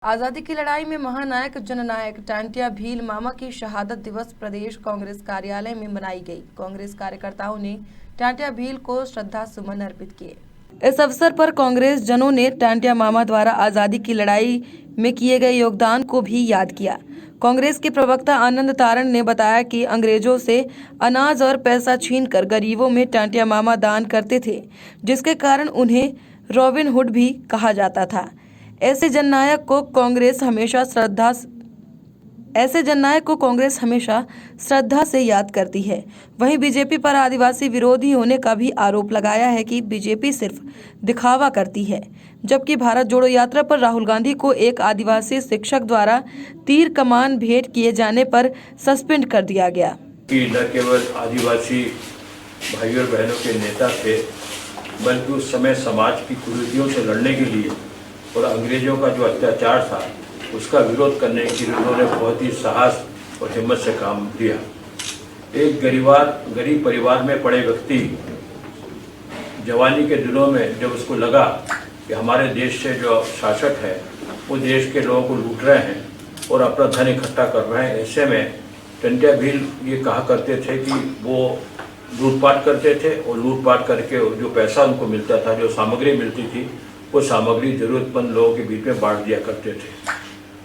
आज़ादी की लड़ाई में महानायक जननायक टांटिया भील मामा की शहादत दिवस प्रदेश कांग्रेस कार्यालय में मनाई गई। कांग्रेस कार्यकर्ताओं ने टांटिया भील को श्रद्धा सुमन अर्पित किए। इस अवसर पर कांग्रेस जनों ने टांटिया मामा द्वारा आज़ादी की लड़ाई में किए गए योगदान को भी याद किया। कांग्रेस के प्रवक्ता आनंद तारण ने बताया कि अंग्रेजों से अनाज और पैसा छीनकर गरीबों में टांटिया मामा दान करते थे, जिसके कारण उन्हें रॉबिन हुड भी कहा जाता था। ऐसे जननायक को कांग्रेस हमेशा श्रद्धा से याद करती है। वहीं बीजेपी पर आदिवासी विरोधी होने का भी आरोप लगाया है कि बीजेपी सिर्फ दिखावा करती है, जबकि भारत जोड़ो यात्रा पर राहुल गांधी को एक आदिवासी शिक्षक द्वारा तीर कमान भेंट किए जाने पर सस्पेंड कर दिया गया। न केवल आदिवासी भाइयों और बहनों के नेता थे, बल्कि उस समय समाज की कुरीतियों से लड़ने के लिए और अंग्रेजों का जो अत्याचार था उसका विरोध करने के लिए उन्होंने बहुत ही साहस और हिम्मत से काम लिया। एक गरीब परिवार में पड़े व्यक्ति जवानी के दिनों में जब उसको लगा कि हमारे देश से जो शासक है वो देश के लोगों को लूट रहे हैं और अपना धन इकट्ठा कर रहे हैं, ऐसे में टांटिया भील ये कहा करते थे कि वो लूटपाट करते थे और लूटपाट करके जो पैसा उनको मिलता था, जो सामग्री मिलती थी, वो सामग्री जरूरतमंद लोगों के बीच में बांट दिया करते थे।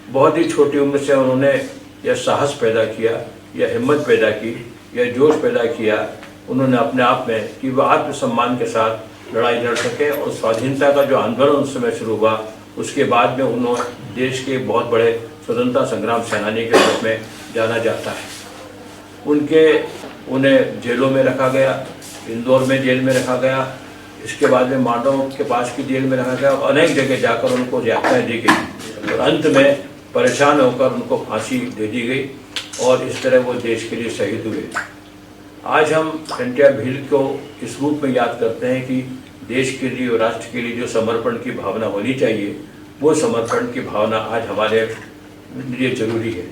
बहुत ही छोटी उम्र से उन्होंने यह साहस पैदा किया, यह हिम्मत पैदा की, यह जोश पैदा किया उन्होंने अपने आप में कि वह आत्मसम्मान के साथ लड़ाई लड़ सके। और स्वाधीनता का जो आंदोलन उस समय शुरू हुआ, उसके बाद में उन्होंने देश के बहुत बड़े स्वतंत्रता संग्राम सेनानी के रूप में जाना जाता है। उन्हें जेलों में रखा गया, इंदौर में जेल में रखा गया, इसके बाद में मांडव के पास की जेल में रखा गया और अनेक जगह जाकर उनको यातनाएं दी गई और अंत में परेशान होकर उनको फांसी दे दी गई और इस तरह वो देश के लिए शहीद हुए। आज हम टांटिया भील को इस रूप में याद करते हैं कि देश के लिए और राष्ट्र के लिए जो समर्पण की भावना होनी चाहिए, वो समर्पण की भावना आज हमारे लिए जरूरी है।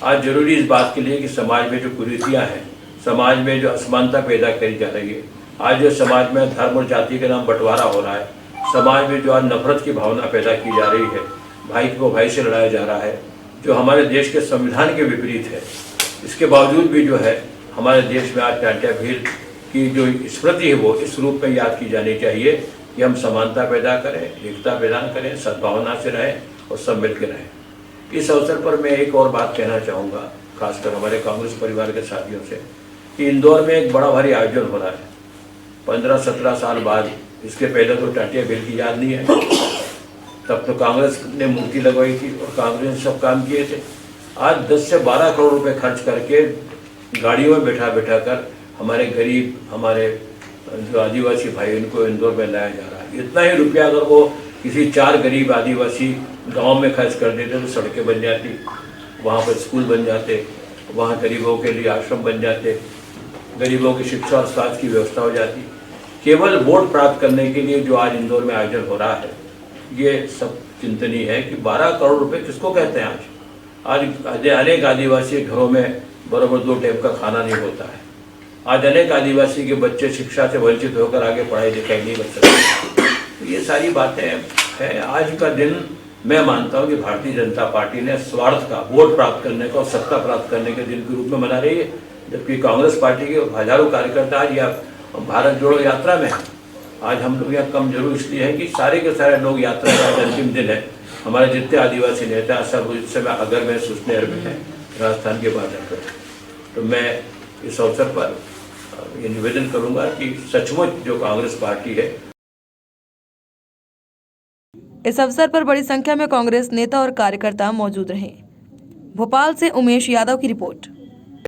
आज जरूरी इस बात के लिए कि समाज में जो कुरीतियाँ हैं, समाज में जो असमानता पैदा करी जा रही है, आज जो समाज में धर्म और जाति के नाम बंटवारा हो रहा है, समाज में जो आज नफरत की भावना पैदा की जा रही है, भाई को भाई से लड़ाया जा रहा है, जो हमारे देश के संविधान के विपरीत है, इसके बावजूद भी जो है हमारे देश में आज टांटिया भील की जो स्मृति है वो इस रूप में याद की जानी चाहिए कि हम समानता पैदा करें, एकता प्रदान करें, सद्भावना से रहें और सब मिल के रहें। इस अवसर पर मैं एक और बात कहना चाहूँगा, खासकर हमारे कांग्रेस परिवार के साथियों से, कि इंदौर में एक बड़ा भारी आयोजन हो रहा है 15-17 साल बाद। इसके पहले तो टांटिया भील की याद नहीं है, तब तो कांग्रेस ने मूर्ति लगवाई थी और कांग्रेस ने सब काम किए थे। आज 10 से 12 करोड़ रुपए खर्च करके गाड़ियों में बैठा कर हमारे गरीब, हमारे जो आदिवासी भाई, उनको इंदौर में लाया जा रहा है। इतना ही रुपया अगर वो किसी 4 गरीब आदिवासी गाँव में खर्च कर देते तो सड़कें बन जाती, वहाँ पर स्कूल बन जाते, वहाँ गरीबों के लिए आश्रम बन जाते, गरीबों की शिक्षा और स्वास्थ्य की व्यवस्था हो जाती। केवल वोट प्राप्त करने के लिए जो आज इंदौर में आयोजन हो रहा है, ये सब चिंतनीय है कि 12 करोड़ रुपए किसको कहते हैं। आज अनेक आदिवासी घरों में बराबर 2 टाइम का खाना नहीं होता है। आज अनेक आदिवासी के बच्चे शिक्षा से वंचित होकर आगे पढ़ाई लिखाई नहीं कर सकते। तो ये सारी बातें हैं। आज का दिन मैं मानता हूँ कि भारतीय जनता पार्टी ने स्वार्थ का, वोट प्राप्त करने का और सत्ता प्राप्त करने के दिन के रूप में मना रही है, जबकि कांग्रेस पार्टी के हजारों कार्यकर्ता आज या भारत जोड़ो यात्रा में हैं। आज हम लोग यहाँ कम जरूर इसलिए है कि सारे के सारे लोग यात्रा का अंतिम दिन है। हमारे जितने आदिवासी नेता सब इस समय अगर में सुसनेर में है, राजस्थान के बॉर्डर पर। तो मैं इस अवसर पर ये निवेदन करूंगा कि सचमुच जो कांग्रेस पार्टी है। इस अवसर पर बड़ी संख्या में कांग्रेस नेता और कार्यकर्ता मौजूद रहे। भोपाल से उमेश यादव की रिपोर्ट।